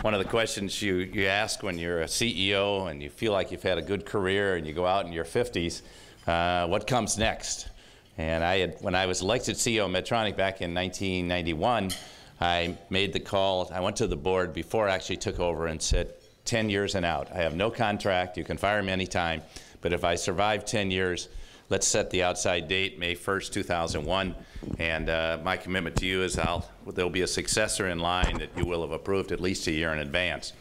one of the questions you ask when you're a CEO and you feel like you've had a good career and you go out in your 50s, what comes next? And when I was elected CEO of Medtronic back in 1991, I made the call. I went to the board before I actually took over and said, 10 years and out. I have no contract. You can fire me anytime. But if I survive 10 years, let's set the outside date, May 1st, 2001. And my commitment to you is there'll be a successor in line that you will have approved at least a year in advance.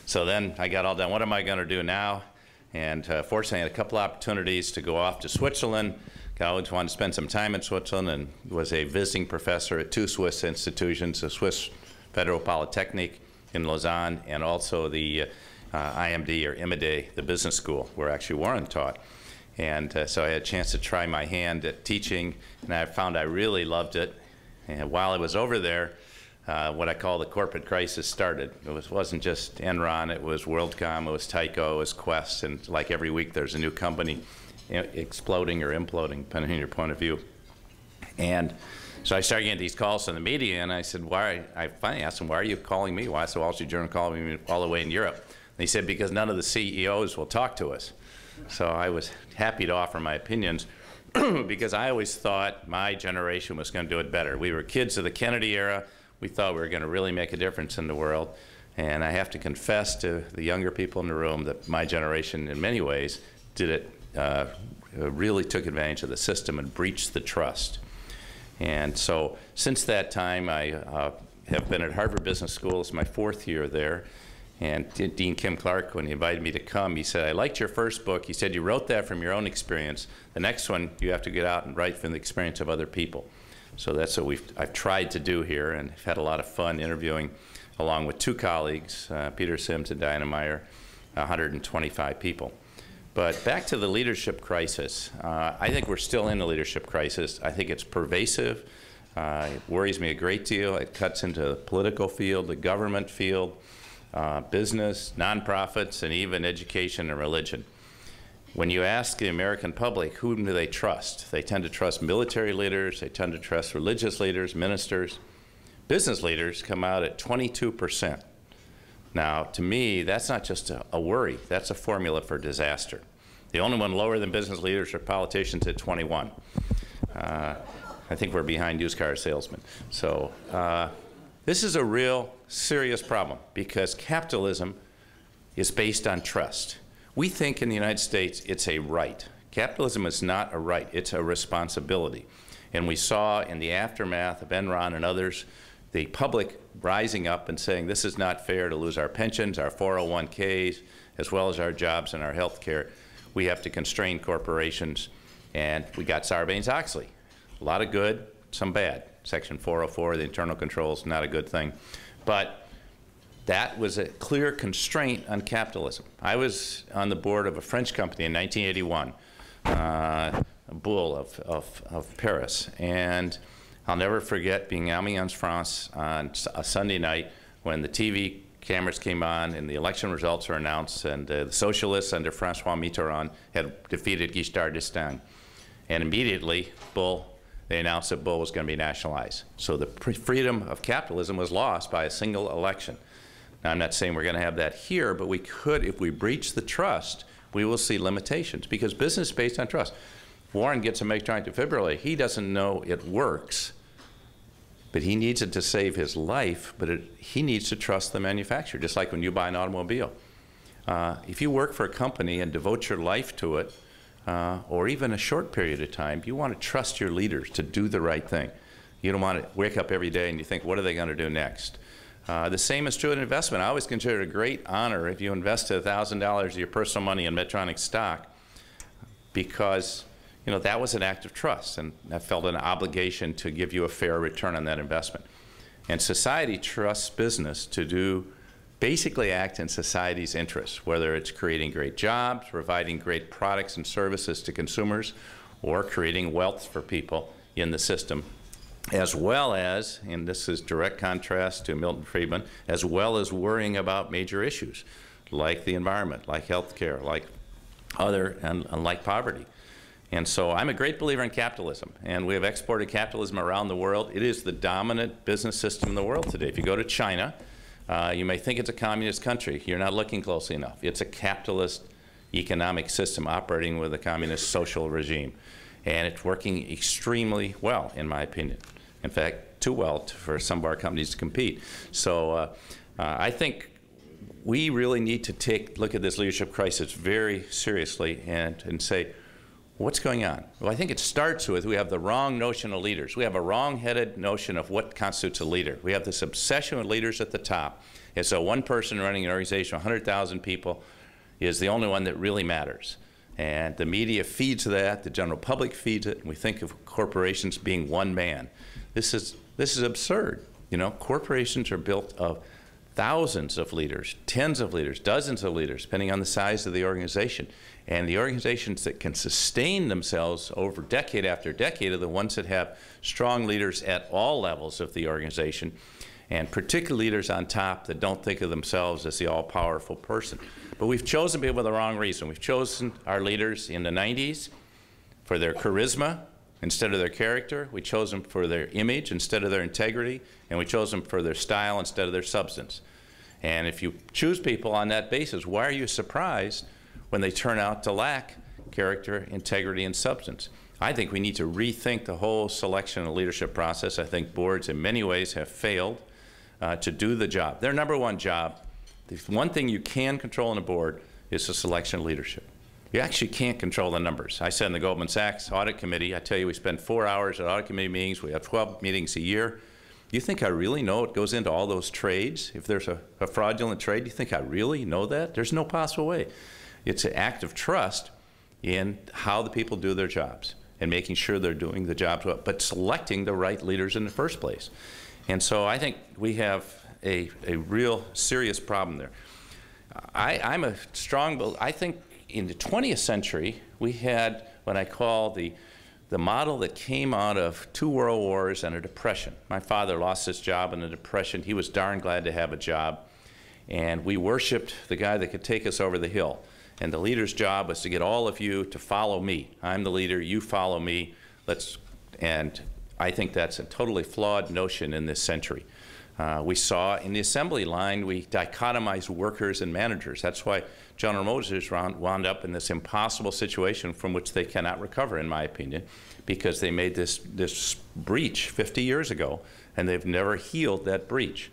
So then I got all done. What am I going to do now? And fortunately, I had a couple opportunities to go off to Switzerland. I always wanted to spend some time in Switzerland and was a visiting professor at 2 Swiss institutions, the Swiss Federal Polytechnic in Lausanne and also the IMD or IMIDE, the business school, where actually Warren taught. And so I had a chance to try my hand at teaching, and I found I really loved it. And while I was over there, what I call the corporate crisis started. It wasn't just Enron, it was WorldCom, it was Tyco, it was Quest, and like every week there's a new company exploding or imploding, depending on your point of view. And so I started getting these calls from the media, and I said, I finally asked them, why are you calling me? Why is the Wall Street Journal calling me all the way in Europe? And they said, because none of the CEOs will talk to us. So I was happy to offer my opinions because I always thought my generation was going to do it better. We were kids of the Kennedy era. We thought we were going to really make a difference in the world. And I have to confess to the younger people in the room that my generation, in many ways, did it, really took advantage of the system and breached the trust. And so since that time, I have been at Harvard Business School. It's my 4th year there. And Dean Kim Clark, when he invited me to come, he said, I liked your first book. He said, you wrote that from your own experience. The next one, you have to get out and write from the experience of other people. So that's what I've tried to do here, and I've had a lot of fun interviewing, along with 2 colleagues, Peter Sims and Diana Meyer, 125 people. But back to the leadership crisis. I think we're still in a leadership crisis. I think it's pervasive. It worries me a great deal. It cuts into the political field, the government field, business, nonprofits, and even education and religion. When you ask the American public, whom do they trust? They tend to trust military leaders. They tend to trust religious leaders, ministers. Business leaders come out at 22%. Now, to me, that's not just a worry. That's a formula for disaster. The only one lower than business leaders are politicians at 21. I think we're behind used car salesmen. So this is a real serious problem because capitalism is based on trust. We think in the United States it's a right. Capitalism is not a right, it's a responsibility. And we saw in the aftermath of Enron and others, the public rising up and saying this is not fair to lose our pensions, our 401ks, as well as our jobs and our health care. We have to constrain corporations. And we got Sarbanes-Oxley. A lot of good, some bad. Section 404, the internal controls, not a good thing. But that was a clear constraint on capitalism. I was on the board of a French company in 1981, Bull of Paris. And I'll never forget being in Allianz France on a Sunday night when the TV cameras came on and the election results were announced, and the socialists under François Mitterrand had defeated Giscard d'Estaing. And immediately, they announced that Bull was going to be nationalized. So the freedom of capitalism was lost by a single election. Now, I'm not saying we're going to have that here, but we could, if we breach the trust, we will see limitations, because business is based on trust. Warren gets a Medtronic defibrillator. He doesn't know it works, but he needs it to save his life, but he needs to trust the manufacturer, just like when you buy an automobile. If you work for a company and devote your life to it, or even a short period of time, you want to trust your leaders to do the right thing. You don't want to wake up every day and you think, what are they going to do next? The same is true in investment. I always consider it a great honor if you invested $1,000 of your personal money in Medtronic stock, because that was an act of trust, and I felt an obligation to give you a fair return on that investment. And society trusts business to basically act in society's interests, whether it's creating great jobs, providing great products and services to consumers, or creating wealth for people in the system, as well as, and this is direct contrast to Milton Friedman, as well as worrying about major issues like the environment, like health care, like and like poverty. And so I'm a great believer in capitalism, and we have exported capitalism around the world. It is the dominant business system in the world today. If you go to China, You may think it's a communist country. You're not looking closely enough. It's a capitalist economic system operating with a communist social regime. And it's working extremely well, in my opinion. In fact, too well for some of our companies to compete. So I think we really need to look at this leadership crisis very seriously and say, what's going on? Well, I think it starts with we have the wrong notion of leaders. We have a wrong-headed notion of what constitutes a leader. We have this obsession with leaders at the top. And so one person running an organization of 100,000 people is the only one that really matters. And the media feeds that, the general public feeds it, and we think of corporations being one man. This is absurd. You know, corporations are built of thousands of leaders, tens of leaders, dozens of leaders, depending on the size of the organization. And the organizations that can sustain themselves over decade after decade are the ones that have strong leaders at all levels of the organization, and particularly leaders on top that don't think of themselves as the all-powerful person. But we've chosen people for the wrong reason. We've chosen our leaders in the 90s for their charisma instead of their character. We chose them for their image instead of their integrity. And we chose them for their style instead of their substance. And if you choose people on that basis, why are you surprised when they turn out to lack character, integrity, and substance? I think we need to rethink the whole selection and leadership process. I think boards in many ways have failed to do the job. Their number one job, the one thing you can control in a board is the selection of leadership. You actually can't control the numbers. I said in the Goldman Sachs Audit Committee, I tell you, we spend 4 hours at Audit Committee meetings. We have 12 meetings a year. You think I really know what goes into all those trades? If there's a fraudulent trade, you think I really know that? There's no possible way. It's an act of trust in how the people do their jobs and making sure they're doing the jobs well, but selecting the right leaders in the first place. And so I think we have a real serious problem there. I'm a strong, I think in the 20th century, we had what I call the model that came out of 2 world wars and a depression. My father lost his job in the depression. He was darn glad to have a job. And we worshiped the guy that could take us over the hill. And the leader's job was to get all of you to follow me. I'm the leader, you follow me. And I think that's a totally flawed notion in this century. We saw in the assembly line, we dichotomized workers and managers. That's why General Motors wound up in this impossible situation from which they cannot recover, in my opinion, because they made this breach 50 years ago, and they've never healed that breach.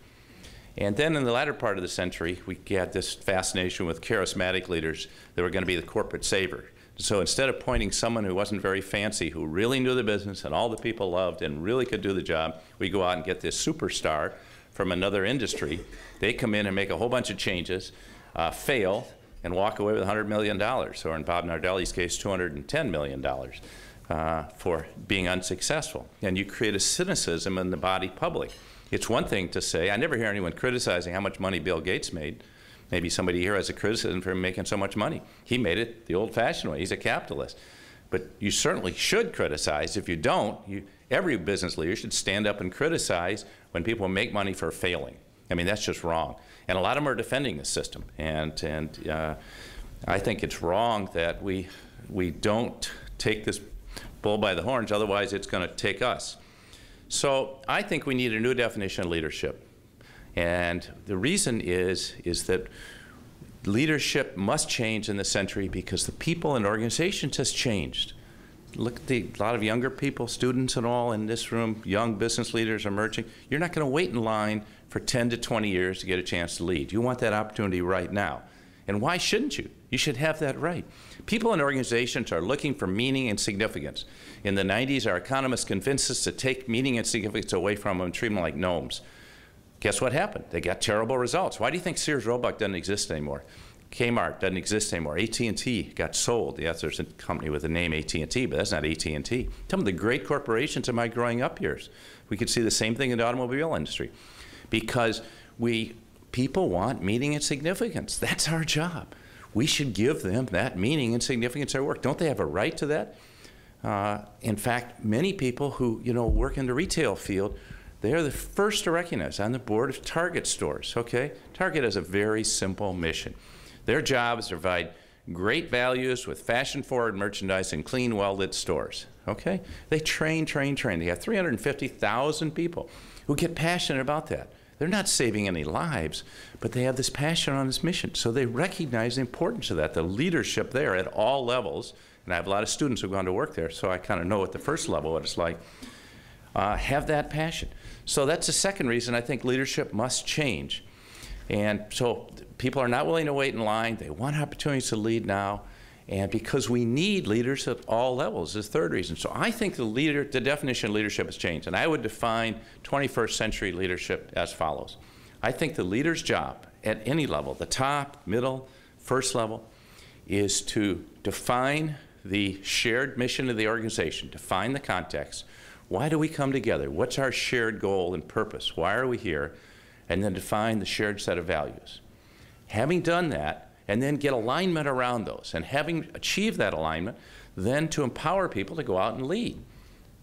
And then in the latter part of the century, we had this fascination with charismatic leaders that were going to be the corporate savior. So instead of appointing someone who wasn't very fancy, who really knew the business and all the people loved and really could do the job, we go out and get this superstar from another industry. They come in and make a whole bunch of changes, fail, and walk away with $100 million, or in Bob Nardelli's case, $210 million for being unsuccessful. And you create a cynicism in the body public. It's one thing to say, I never hear anyone criticizing how much money Bill Gates made. Maybe somebody here has a criticism for him making so much money. He made it the old-fashioned way. He's a capitalist. But you certainly should criticize. If you don't, every business leader should stand up and criticize when people make money for failing. I mean, that's just wrong. And a lot of them are defending the system. And I think it's wrong that we don't take this bull by the horns, otherwise it's going to take us. So I think we need a new definition of leadership. And the reason is that leadership must change in this century because the people and organizations has changed. Look at a lot of younger people, students and all in this room, young business leaders emerging. You're not going to wait in line for 10 to 20 years to get a chance to lead. You want that opportunity right now. And why shouldn't you? You should have that right. People and organizations are looking for meaning and significance. In the 90s, our economists convinced us to take meaning and significance away from them and treat them like gnomes. Guess what happened? They got terrible results. Why do you think Sears Roebuck doesn't exist anymore? Kmart doesn't exist anymore. AT&T got sold. Yes, there's a company with the name AT&T, but that's not AT&T. Some of the great corporations in my growing up years. We could see the same thing in the automobile industry. Because people want meaning and significance. That's our job. We should give them that meaning and significance in their work. Don't they have a right to that? In fact, many people who work in the retail field, they're the first to recognize on the board of Target stores, okay? Target has a very simple mission. Their job is to provide great values with fashion-forward merchandise in clean, well-lit stores, okay? They train. They have 350,000 people who get passionate about that. They're not saving any lives, but they have this passion on this mission. So they recognize the importance of that, the leadership there at all levels. And I have a lot of students who've gone to work there, so I kind of know at the first level what it's like. Have that passion. So that's the second reason I think leadership must change. And so people are not willing to wait in line. They want opportunities to lead now. And because we need leaders at all levels is the third reason. So I think the definition of leadership has changed. And I would define 21st century leadership as follows. I think the leader's job at any level, the top, middle, first level, is to define the shared mission of the organization, define the context. Why do we come together? What's our shared goal and purpose? Why are we here? And then define the shared set of values. Having done that, and then get alignment around those, and having achieved that alignment, then to empower people to go out and lead.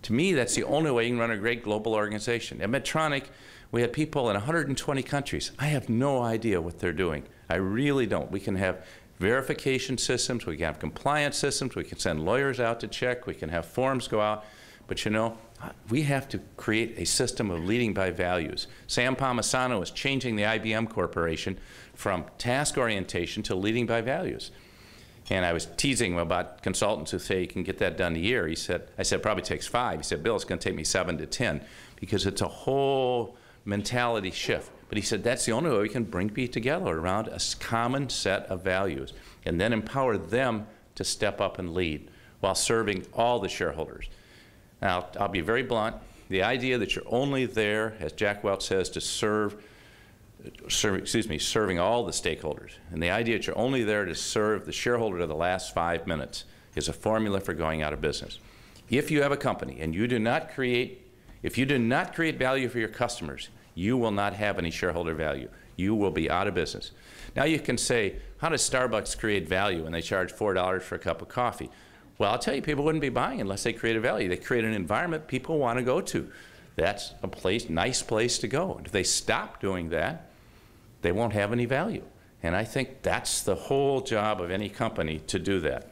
To me, that's the only way you can run a great global organization. At Medtronic, we had people in 120 countries. I have no idea what they're doing. I really don't. We can have verification systems, we can have compliance systems, we can send lawyers out to check, we can have forms go out, but you know, we have to create a system of leading by values. Sam Palmisano is changing the IBM Corporation from task orientation to leading by values. And I was teasing him about consultants who say you can get that done in a year. I said, it probably takes 5. He said, Bill, it's going to take me 7 to 10 because it's a whole mentality shift. But he said, that's the only way we can bring people together around a common set of values and then empower them to step up and lead while serving all the shareholders. Now, I'll be very blunt. The idea that you're only there, as Jack Welch says, to serving all the stakeholders, and the idea that you're only there to serve the shareholder to the last 5 minutes is a formula for going out of business. If you have a company and you do not create value for your customers, you will not have any shareholder value. You will be out of business. Now you can say, how does Starbucks create value when they charge $4 for a cup of coffee? Well, I'll tell you, people wouldn't be buying unless they create a value. They create an environment people want to go to. That's a nice place to go. And if they stop doing that, they won't have any value. And I think that's the whole job of any company to do that.